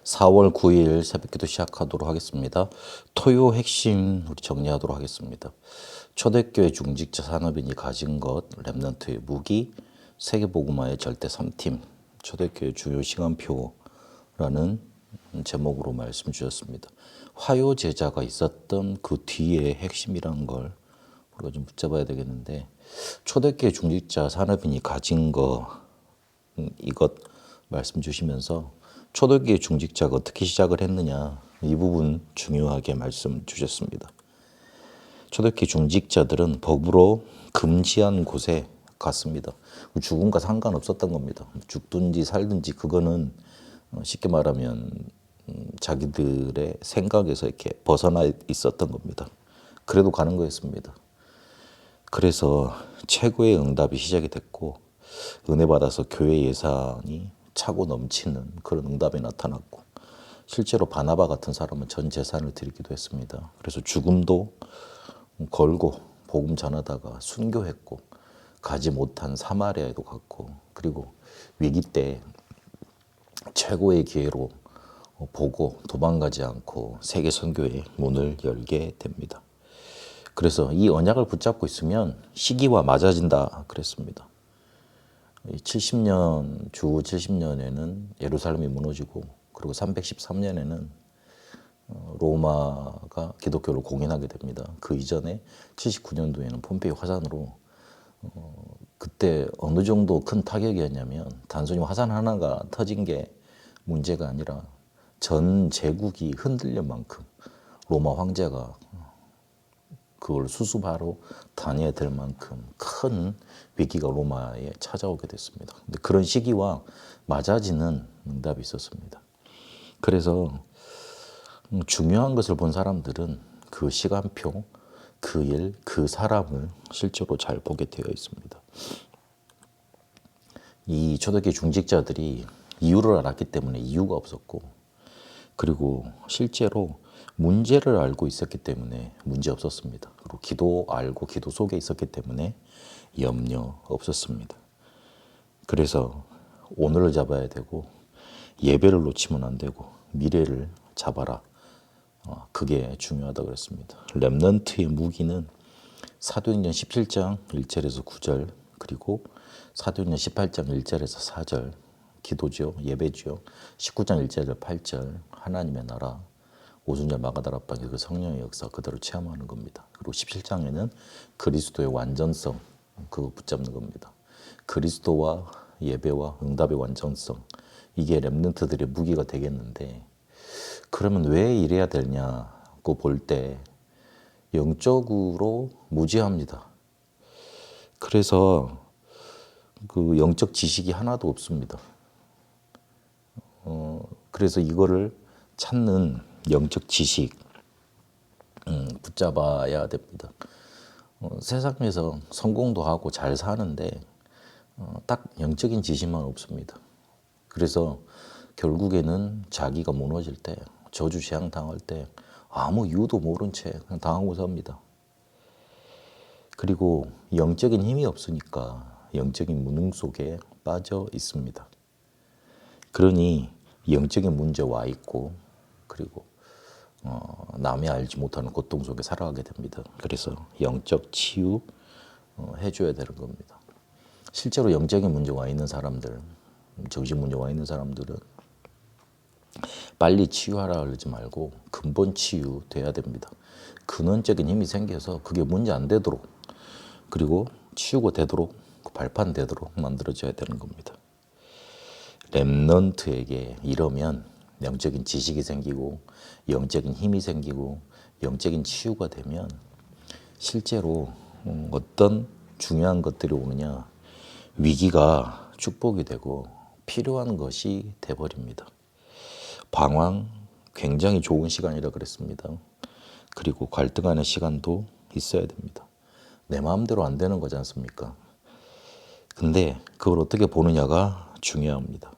4월 9일 새벽기도 시작하도록 하겠습니다. 토요 핵심 우리 정리하도록 하겠습니다. 초대교회 중직자 산업인이 가진 것, 렘넌트의 무기, 세계복음화의 절대 3팀, 초대교회 주요 시간표라는 제목으로 말씀 주셨습니다. 화요 제자가 있었던 그 뒤에 핵심이라는 걸 우리가 좀 붙잡아야 되겠는데, 초대교회 중직자 산업인이 가진 것, 이것 말씀 주시면서 초대교회 중직자가 어떻게 시작을 했느냐, 이 부분 중요하게 말씀 주셨습니다. 초대교회 중직자들은 법으로 금지한 곳에 갔습니다. 죽음과 상관없었던 겁니다. 죽든지 살든지 그거는 쉽게 말하면 자기들의 생각에서 이렇게 벗어나 있었던 겁니다. 그래도 가는 거였습니다. 그래서 최고의 응답이 시작이 됐고, 은혜 받아서 교회 예산이 차고 넘치는 그런 응답이 나타났고, 실제로 바나바 같은 사람은 전 재산을 드리기도 했습니다. 그래서 죽음도 걸고 복음 전하다가 순교했고, 가지 못한 사마리아에도 갔고, 그리고 위기 때 최고의 기회로 보고 도망가지 않고 세계 선교의 문을 열게 됩니다. 그래서 이 언약을 붙잡고 있으면 시기와 맞아진다 그랬습니다. 70년, 주 70년에는 예루살렘이 무너지고, 그리고 313년에는 로마가 기독교를 공인하게 됩니다. 그 이전에 79년도에는 폼페이 화산으로 그때 어느 정도 큰 타격이었냐면, 단순히 화산 하나가 터진 게 문제가 아니라 전 제국이 흔들릴 만큼 로마 황제가 그걸 수습하러 다녀야 될 만큼 큰 위기가 로마에 찾아오게 됐습니다. 근데 그런 시기와 맞아지는 응답이 있었습니다. 그래서 중요한 것을 본 사람들은 그 시간표, 그 일, 그 사람을 실제로 잘 보게 되어 있습니다. 이 초대교회 중직자들이 이유를 알았기 때문에 이유가 없었고, 그리고 실제로 문제를 알고 있었기 때문에 문제 없었습니다. 그리고 기도 알고 기도 속에 있었기 때문에 염려 없었습니다. 그래서 오늘을 잡아야 되고, 예배를 놓치면 안 되고, 미래를 잡아라. 그게 중요하다고 그랬습니다. 렘넌트의 무기는 사도행전 17장 1절에서 9절, 그리고 사도행전 18장 1절에서 4절 기도죠, 예배죠. 19장 1절에서 8절 하나님의 나라, 오순절 마가다락방의 그 성령의 역사 그대로 체험하는 겁니다. 그리고 17장에는 그리스도의 완전성, 그거 붙잡는 겁니다. 그리스도와 예배와 응답의 완전성, 이게 렘넌트들의 무기가 되겠는데, 그러면 왜 이래야 되냐고 볼 때 영적으로 무지합니다. 그래서 그 영적 지식이 하나도 없습니다. 그래서 이거를 찾는 영적 지식 붙잡아야 됩니다. 세상에서 성공도 하고 잘 사는데 딱 영적인 지식만 없습니다. 그래서 결국에는 자기가 무너질 때, 저주 재앙 당할 때 아무 이유도 모른 채 그냥 당하고 삽니다. 그리고 영적인 힘이 없으니까 영적인 무능 속에 빠져 있습니다. 그러니 영적인 문제 와 있고, 그리고 남이 알지 못하는 고통 속에 살아가게 됩니다. 그래서 영적 치유 해줘야 되는 겁니다. 실제로 영적인 문제 와 있는 사람들, 정신 문제 와 있는 사람들은 빨리 치유하라 그러지 말고 근본 치유돼야 됩니다. 근원적인 힘이 생겨서 그게 문제 안 되도록, 그리고 치유가 되도록, 발판 되도록 만들어져야 되는 겁니다. 렘넌트에게 이러면 영적인 지식이 생기고, 영적인 힘이 생기고, 영적인 치유가 되면 실제로 어떤 중요한 것들이 오느냐, 위기가 축복이 되고 필요한 것이 돼버립니다. 방황 굉장히 좋은 시간이라 그랬습니다. 그리고 갈등하는 시간도 있어야 됩니다. 내 마음대로 안 되는 거지 않습니까? 근데 그걸 어떻게 보느냐가 중요합니다.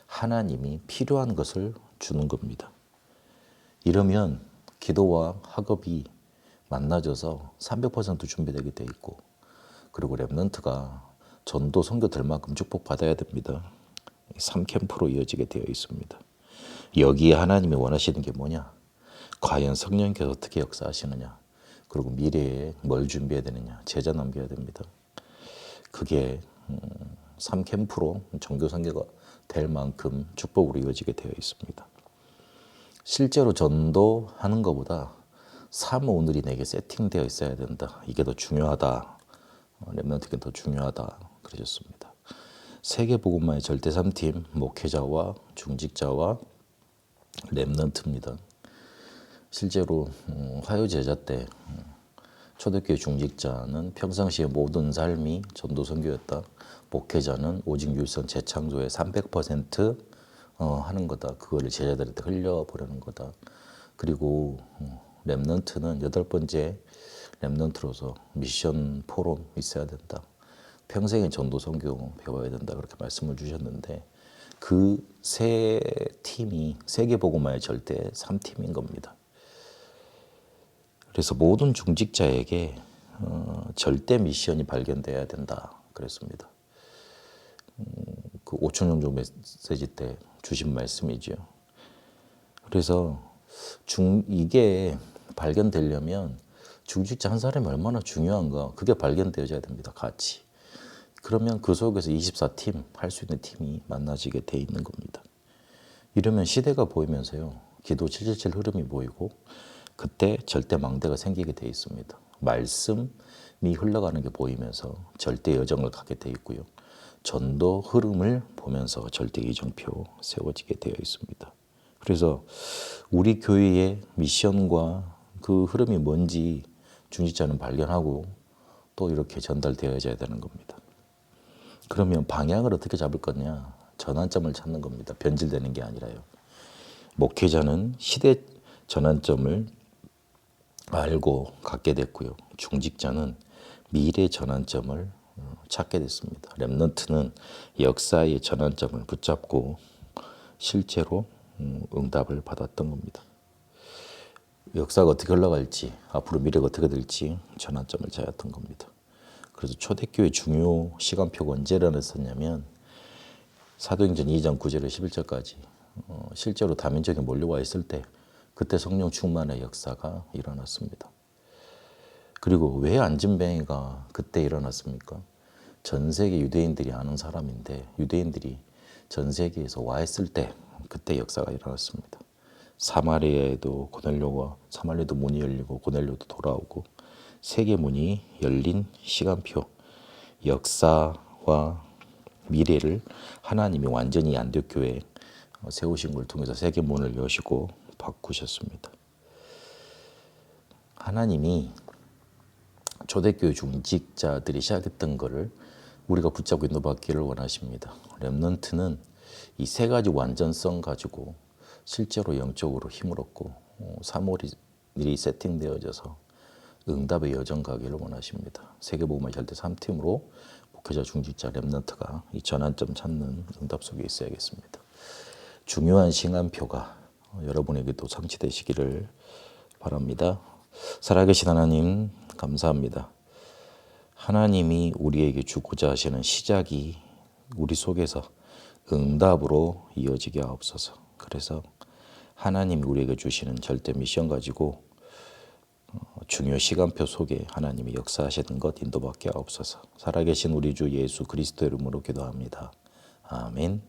하나님이 필요한 것을 주는 겁니다. 이러면 기도와 학업이 만나져서 300% 준비되게 돼 있고, 그리고 렘넌트가 전도 선교 될 만큼 축복받아야 됩니다. 3캠프로 이어지게 되어 있습니다. 여기에 하나님이 원하시는 게 뭐냐? 과연 성령께서 어떻게 역사하시느냐? 그리고 미래에 뭘 준비해야 되느냐? 제자 남겨야 됩니다. 그게 3캠프로 종교 선교가 될 만큼 축복으로 이어지게 되어 있습니다. 실제로 전도하는 것보다 삶 오늘이 내게 세팅되어 있어야 된다. 이게 더 중요하다. 렘넌트가 더 중요하다. 그러셨습니다. 세계복음화의 절대 3팀 목회자와 중직자와 렘넌트입니다. 실제로 화요 제자 때 초대교회 중직자는 평상시의 모든 삶이 전도 선교였다. 목회자는 오직 율성 재창조의 300% 하는 거다. 그거를 제자들한테 흘려보려는 거다. 그리고 렘넌트는 8번째 렘넌트로서 미션 포럼 있어야 된다. 평생의 전도 선교 배워야 된다. 그렇게 말씀을 주셨는데 그 세 팀이 세계복음화의 절대 3팀인 겁니다. 그래서 모든 중직자에게 절대 미션이 발견돼야 된다. 그랬습니다. 그 5천년 메시지 때 주신 말씀이죠. 그래서 이게 발견되려면 중직자 한 사람이 얼마나 중요한가 그게 발견되어야 됩니다. 같이. 그러면 그 속에서 24팀 할 수 있는 팀이 만나지게 돼 있는 겁니다. 이러면 시대가 보이면서요. 기도 777 흐름이 보이고 그때 절대 망대가 생기게 돼 있습니다. 말씀이 흘러가는 게 보이면서 절대 여정을 가게 돼 있고요. 전도 흐름을 보면서 절대 이정표 세워지게 되어 있습니다. 그래서 우리 교회의 미션과 그 흐름이 뭔지 중직자는 발견하고 또 이렇게 전달되어야 되는 겁니다. 그러면 방향을 어떻게 잡을 거냐? 전환점을 찾는 겁니다. 변질되는 게 아니라요. 목회자는 시대 전환점을 알고 갖게 됐고요. 중직자는 미래 전환점을 찾게 됐습니다. 렘넌트는 역사의 전환점을 붙잡고 실제로 응답을 받았던 겁니다. 역사가 어떻게 흘러갈지 앞으로 미래가 어떻게 될지 전환점을 찾았던 겁니다. 그래서 초대교회 중요 시간표가 언제 일어났었냐면 사도행전 2장 9절에 11절까지 실제로 다민족이 몰려와 있을 때 그때 성령 충만의 역사가 일어났습니다. 그리고 왜 안진뱅이가 그때 일어났습니까? 전 세계 유대인들이 아는 사람인데 유대인들이 전 세계에서 와 있을 때 그때 역사가 일어났습니다. 사마리아에도 사마리아도 문이 열리고 고넬료도 돌아오고 세계 문이 열린 시간표, 역사와 미래를 하나님이 완전히 안디옥교회에 세우신 걸 통해서 세계 문을 여시고 바꾸셨습니다. 하나님이 초대교회 중직자들이 시작했던 것을 우리가 붙잡고 인도받기를 원하십니다. 렘넌트는 이 세 가지 완전성 가지고 실제로 영적으로 힘을 얻고 사물이 세팅되어져서 응답의 여정 가기를 원하십니다. 세계복음화 절대 3팀으로 목회자, 중직자, 렘넌트가 이 전환점 찾는 응답 속에 있어야겠습니다. 중요한 시간표가 여러분에게도 성취되시기를 바랍니다. 살아계신 하나님 감사합니다. 하나님이 우리에게 주고자 하시는 시작이 우리 속에서 응답으로 이어지게 하옵소서. 그래서 하나님이 우리에게 주시는 절대 미션 가지고 중요 시간표 속에 하나님이 역사하시는 것 인도받게 하옵소서. 살아계신 우리 주 예수 그리스도 이름으로 기도합니다. 아멘.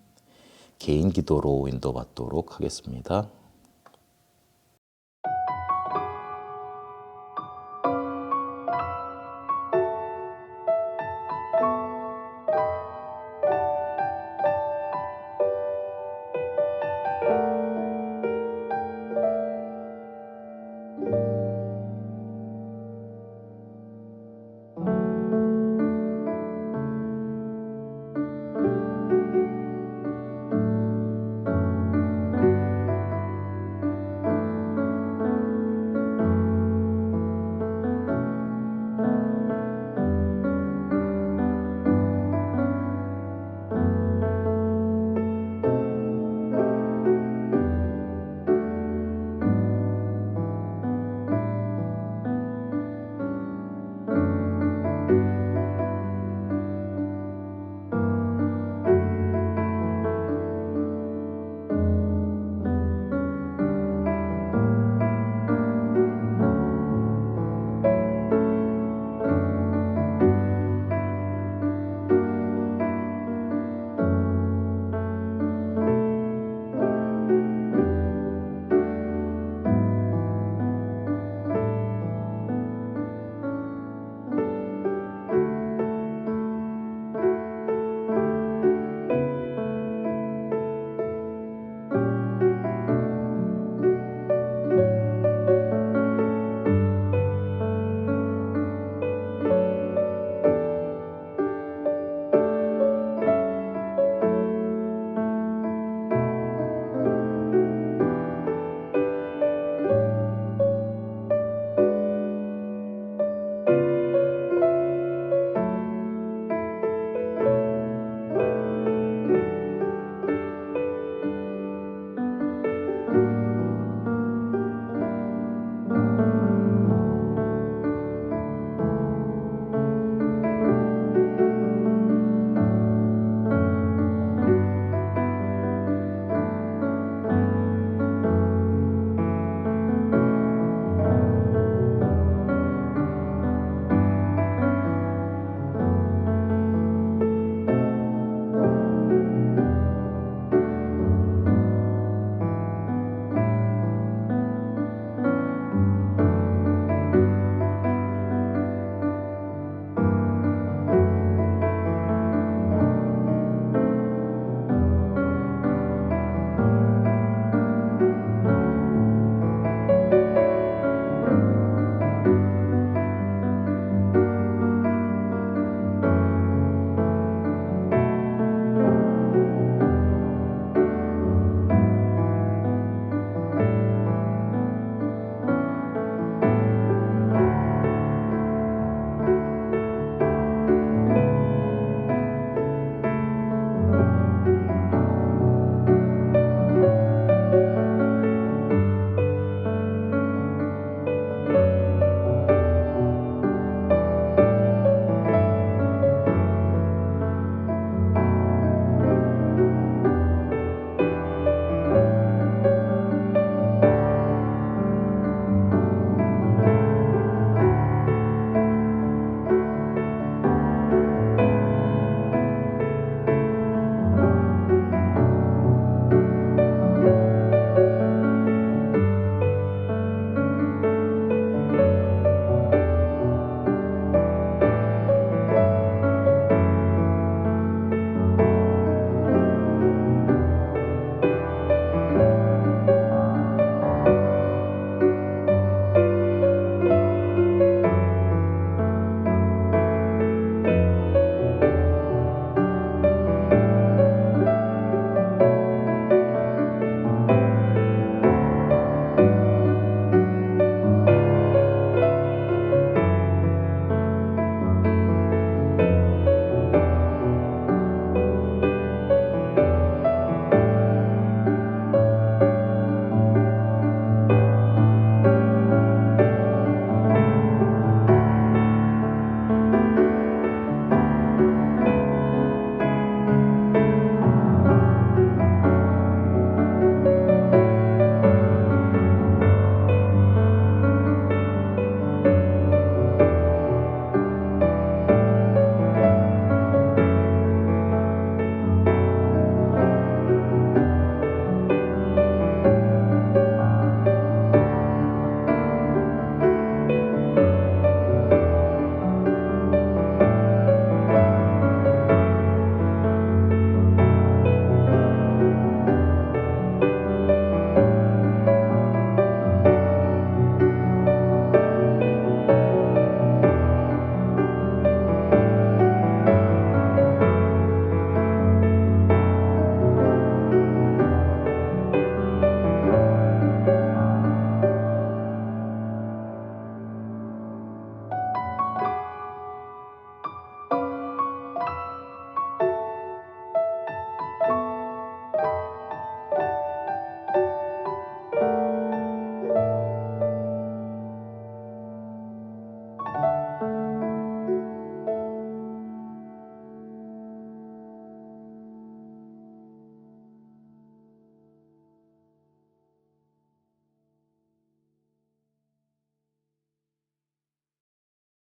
개인 기도로 인도받도록 하겠습니다.